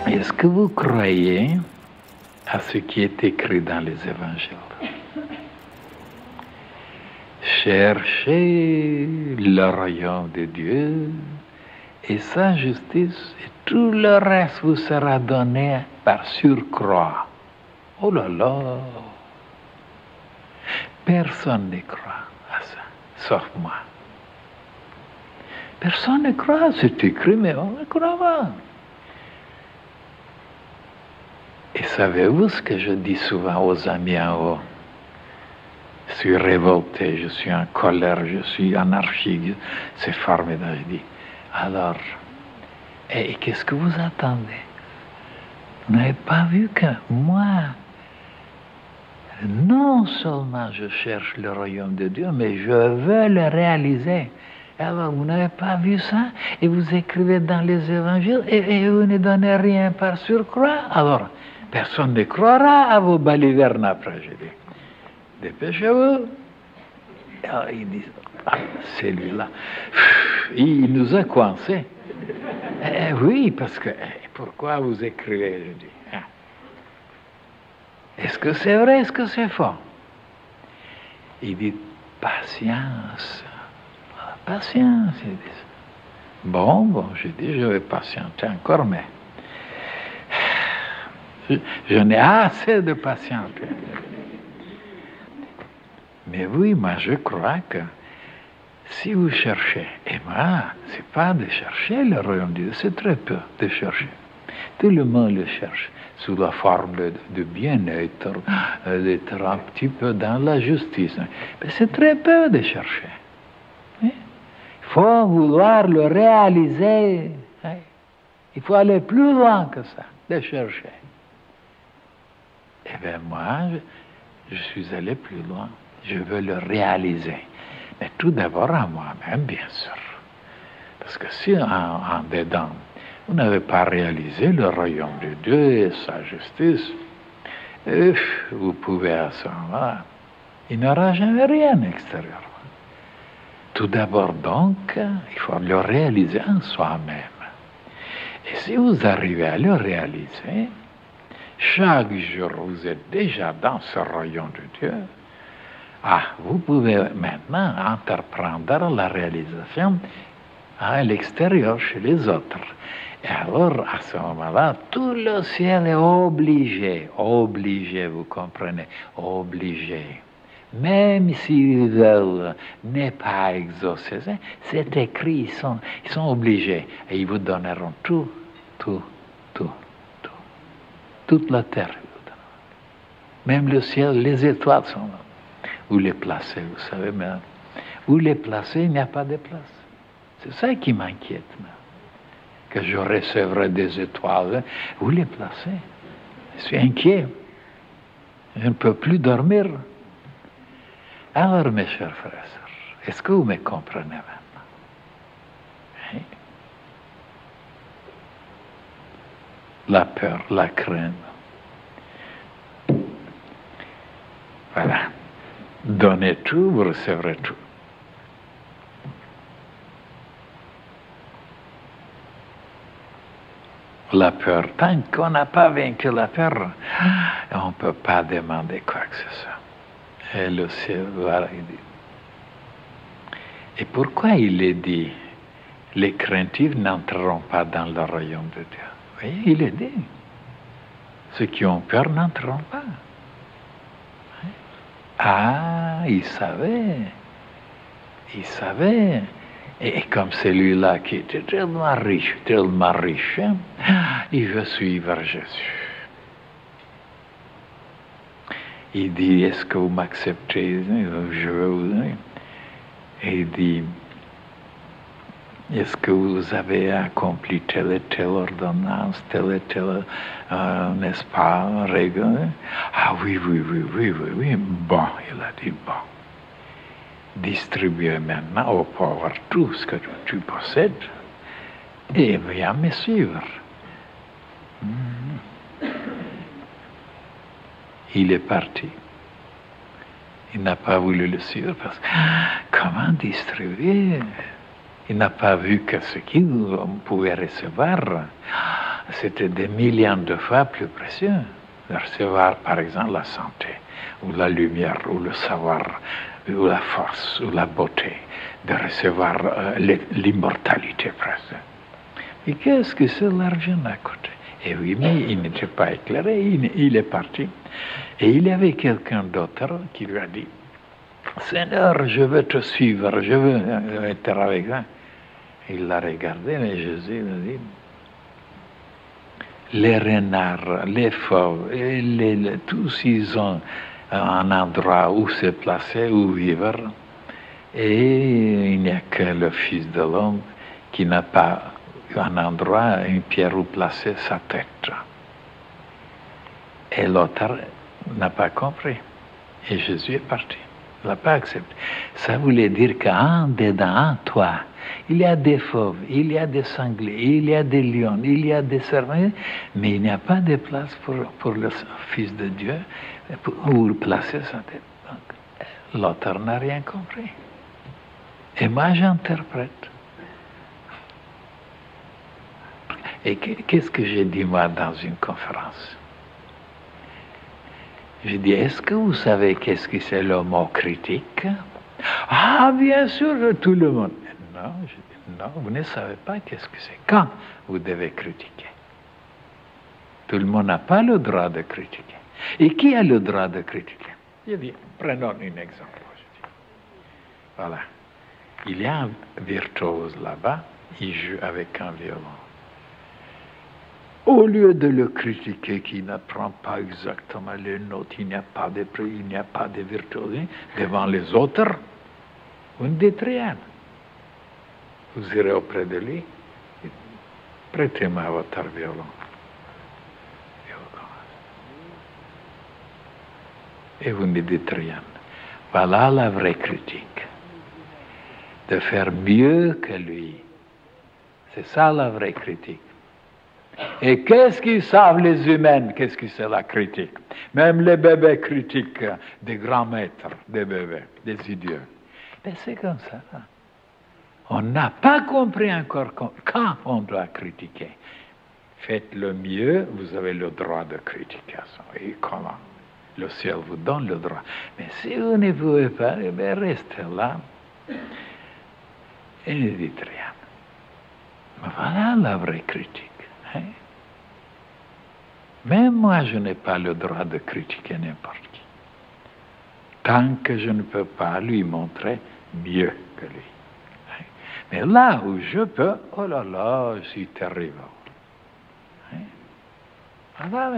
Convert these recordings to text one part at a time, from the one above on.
Est-ce que vous croyez à ce qui est écrit dans les évangiles? Cherchez le royaume de Dieu et sa justice, et tout le reste vous sera donné par surcroît. Oh là là! Personne ne croit à ça, sauf moi. Personne ne croit, c'est écrit, mais on ne croit pas. Et savez-vous ce que je dis souvent aux amis en haut? Je suis révolté, je suis en colère, je suis anarchique, c'est formidable. Je dis, alors, et qu'est-ce que vous attendez? Vous n'avez pas vu que moi, non seulement je cherche le royaume de Dieu, mais je veux le réaliser. Alors, vous n'avez pas vu ça, et vous écrivez dans les évangiles, et vous ne donnez rien par surcroît. Alors, personne ne croira à vos balivernes après, je dis. Dépêchez-vous. Alors, ils disent, ah, celui-là, il nous a coincés. Oui, parce que, pourquoi vous écrivez, je dis. Hein? Est-ce que c'est vrai, est-ce que c'est faux? Il dit, patience. Patience, ils disent. Bon, j'ai dit, je vais patienter encore, mais je n'ai assez de patienter. Mais oui, moi je crois que si vous cherchez, et moi, c'est pas de chercher le royaume de Dieu, c'est très peu de chercher. Tout le monde le cherche sous la forme de bien-être, d'être un petit peu dans la justice. Mais c'est très peu de chercher. Il faut vouloir le réaliser. Il faut aller plus loin que ça, de chercher. Eh bien, moi, je suis allé plus loin. Je veux le réaliser. Mais tout d'abord à moi-même, bien sûr. Parce que si en dedans, vous n'avez pas réalisé le royaume de Dieu et sa justice, vous pouvez à ce moment-là, il n'y aura jamais rien extérieurement. Tout d'abord donc, il faut le réaliser en soi-même. Et si vous arrivez à le réaliser, chaque jour vous êtes déjà dans ce royaume de Dieu. Vous pouvez maintenant entreprendre la réalisation à l'extérieur, chez les autres. Et alors, à ce moment-là, tout le ciel est obligé, vous comprenez, obligé. Même s'ils veulent ne pas exaucer, c'est écrit, ils sont obligés. Et ils vous donneront tout. Toute la terre. Même le ciel, les étoiles sont là. Où les placer, vous savez, mais où les placer, il n'y a pas de place. C'est ça qui m'inquiète, que je recevrai des étoiles. Où les placer? Je suis inquiet. Je ne peux plus dormir. Alors, mes chers frères et sœurs, est-ce que vous me comprenez maintenant? Hein? La peur, la crainte. Voilà. Donnez tout, vous recevrez tout. La peur, tant qu'on n'a pas vaincu la peur, on ne peut pas demander quoi que ce soit. Et le ciel, voilà, il dit. Et pourquoi il est dit, les craintifs n'entreront pas dans le royaume de Dieu? Vous voyez, il est dit. Ceux qui ont peur n'entreront pas. Il savait. Et comme celui-là qui était tellement riche, il veut suivre Jésus. Il dit, est-ce que vous m'acceptez? Je veux vous. Et il dit, est-ce que vous avez accompli telle et telle ordonnance, telle et telle, n'est-ce pas, règle? Oui. Bon, il a dit, bon. Distribuez maintenant aux pauvres tout ce que tu possèdes et viens me suivre. Il est parti. Il n'a pas voulu le suivre parce que comment distribuer? Il n'a pas vu que ce qu'il pouvait recevoir, c'était des millions de fois plus précieux. De recevoir, par exemple, la santé, ou la lumière, ou le savoir, ou la force, ou la beauté, de recevoir l'immortalité presque. Et qu'est-ce que c'est l'argent à côté? Et oui, mais il n'était pas éclairé, il est parti. Et il y avait quelqu'un d'autre qui lui a dit, Seigneur, je veux te suivre, je veux être avec toi. Il l'a regardé, mais Jésus lui a dit, les renards, les fauves, tous ils ont un endroit où se placer, où vivre. Et il n'y a que le Fils de l'homme qui n'a pas un endroit, une pierre où placer sa tête. Et l'autre n'a pas compris. Et Jésus est parti. Il n'a pas accepté. Ça voulait dire qu'en dedans, toi, il y a des fauves, il y a des sangliers, il y a des lions, il y a des serpents, mais il n'y a pas de place pour le Fils de Dieu où placer sa tête. Donc, l'autre n'a rien compris. Et moi, j'interprète. Et qu'est-ce que j'ai dit, moi, dans une conférence? J'ai dit, est-ce que vous savez qu'est-ce que c'est le mot critique? Ah, bien sûr, tout le monde. Non, je dis, non, vous ne savez pas qu'est-ce que c'est. Quand vous devez critiquer? Tout le monde n'a pas le droit de critiquer. Et qui a le droit de critiquer? Je dis, prenons un exemple. Je dis, voilà, il y a un virtuose là-bas, il joue avec un violon. Au lieu de le critiquer, qui n'apprend pas exactement les notes, il n'y a pas de prix, il n'y a pas de virtuosité, devant les autres, vous ne dites rien. Vous irez auprès de lui, prêtez-moi votre violon. Et vous ne dites rien. Voilà la vraie critique. De faire mieux que lui. C'est ça la vraie critique. Et qu'est-ce qu'ils savent les humains? Qu'est-ce que c'est la critique? Même les bébés critiquent des grands maîtres, des bébés, des idiots. Mais c'est comme ça. On n'a pas compris encore quand on doit critiquer. Faites le mieux, vous avez le droit de critication. Et comment? Le ciel vous donne le droit. Mais si vous ne pouvez pas, restez là et ne dites rien. Mais voilà la vraie critique. Hein? Même moi, je n'ai pas le droit de critiquer n'importe qui. Tant que je ne peux pas lui montrer mieux que lui. Hein? Mais là où je peux, oh là là, je suis terrible. Hein? Voilà,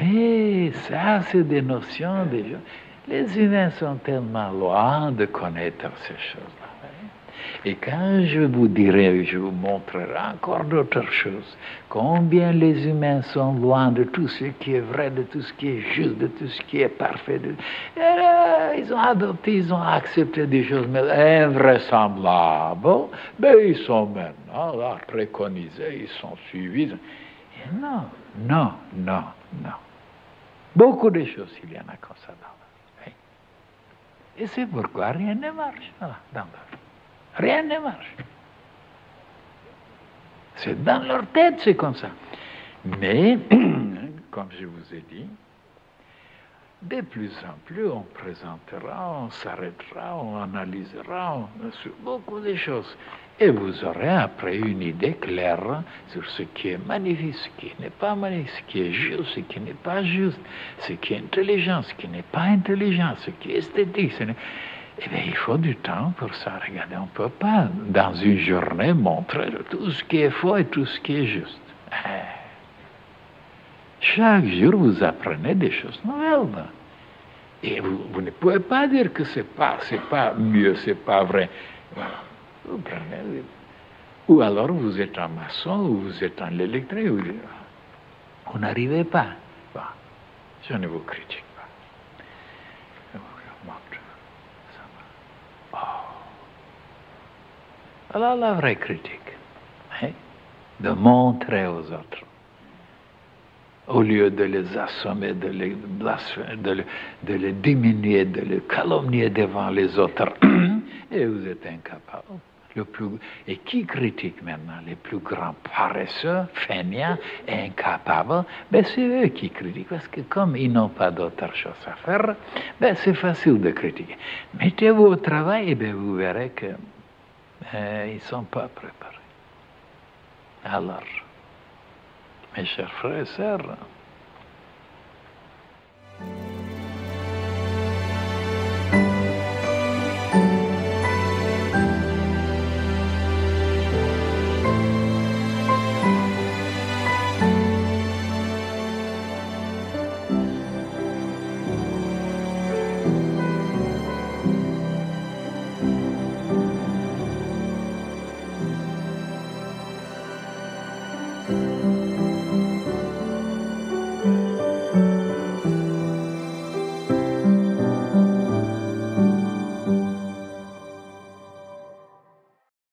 et ça, c'est des notions déjà. Les humains sont tellement loin de connaître ces choses-là. Et quand je vous dirai, je vous montrerai encore d'autres choses, combien les humains sont loin de tout ce qui est vrai, de tout ce qui est juste, de tout ce qui est parfait. Ils ont adopté, ils ont accepté des choses invraisemblables, mais ils sont maintenant là, préconisés, ils sont suivis. Et non. Beaucoup de choses, il y en a comme ça dans la vie. Et c'est pourquoi rien ne marche dans la vie. Rien ne marche. C'est dans leur tête, c'est comme ça. Mais, comme je vous ai dit, de plus en plus, on présentera, on s'arrêtera, on analysera sur beaucoup de choses. Et vous aurez après une idée claire sur ce qui est magnifique, ce qui n'est pas magnifique, ce qui est juste, ce qui n'est pas juste, ce qui est intelligent, ce qui n'est pas intelligent, ce qui est esthétique. Eh bien, il faut du temps pour ça. Regardez, on ne peut pas, dans une journée, montrer tout ce qui est faux et tout ce qui est juste. Chaque jour, vous apprenez des choses nouvelles. Et vous ne pouvez pas dire que c'est pas mieux, c'est pas vrai. Vous prenez, ou alors vous êtes un maçon, ou vous êtes un électricien, vous n'arrivez pas. Bon, je ne vous critique pas. Je vous montre. Ça va. Oh. Alors la vraie critique, de montrer aux autres, au lieu de les assommer, de les blasphémer, de les diminuer, de les calomnier devant les autres, et vous êtes incapable. Et qui critique maintenant? Les plus grands paresseux, feignants et incapables, ben c'est eux qui critiquent, parce que comme ils n'ont pas d'autre chose à faire, ben c'est facile de critiquer. Mettez-vous au travail et ben vous verrez que ils ne sont pas préparés. Alors, mes chers frères et sœurs,